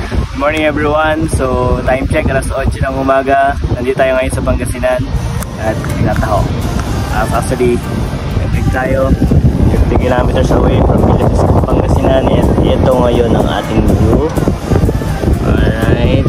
Good morning everyone. So time check, alas 8 ng umaga. Nandito tayo ngayon sa Pangasinan at tinataho. Actually, nag-break tayo 50 kilometers away from Pangasinan. Ito ngayon ang ating view. Alright.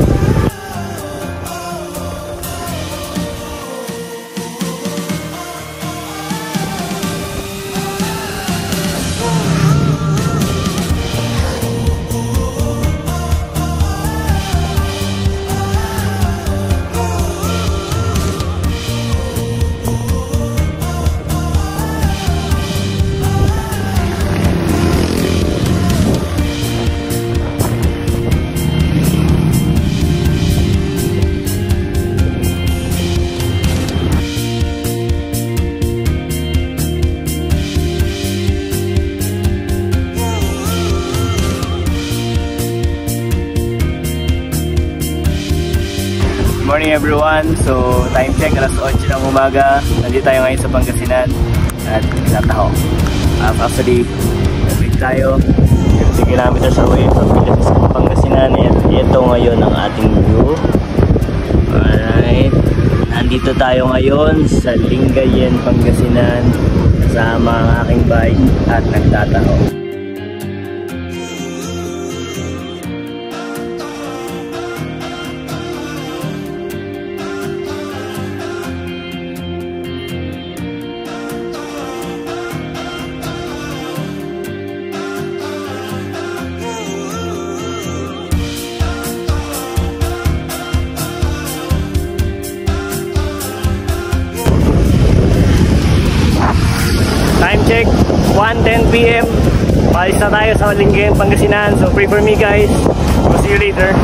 Morning everyone. So time check, alas 8 ng umaga. Nandito tayo ngayon sa Pangasinan at tinataho. Actually, nag-break tayo 50 kilometers away from Pangasinan. Ito ngayon ang ating view. Alright. Nandito tayo ngayon sa Lingayen, Pangasinan kasama ang aking bike at nagtataho. Time check, 1:10 PM. Palis na tayo sa Lingayen, Pangasinan. So pray for me guys. We'll see you later.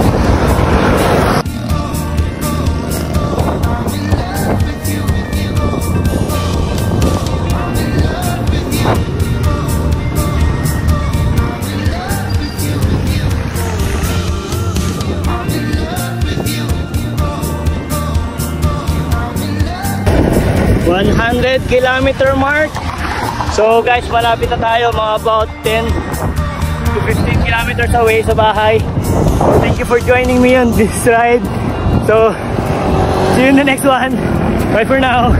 Kilometer mark. So guys, malapit na tayo, mga about 10 to 15 kilometers away sa bahay. Thank you for joining me on this ride. So see you in the next one. Bye for now.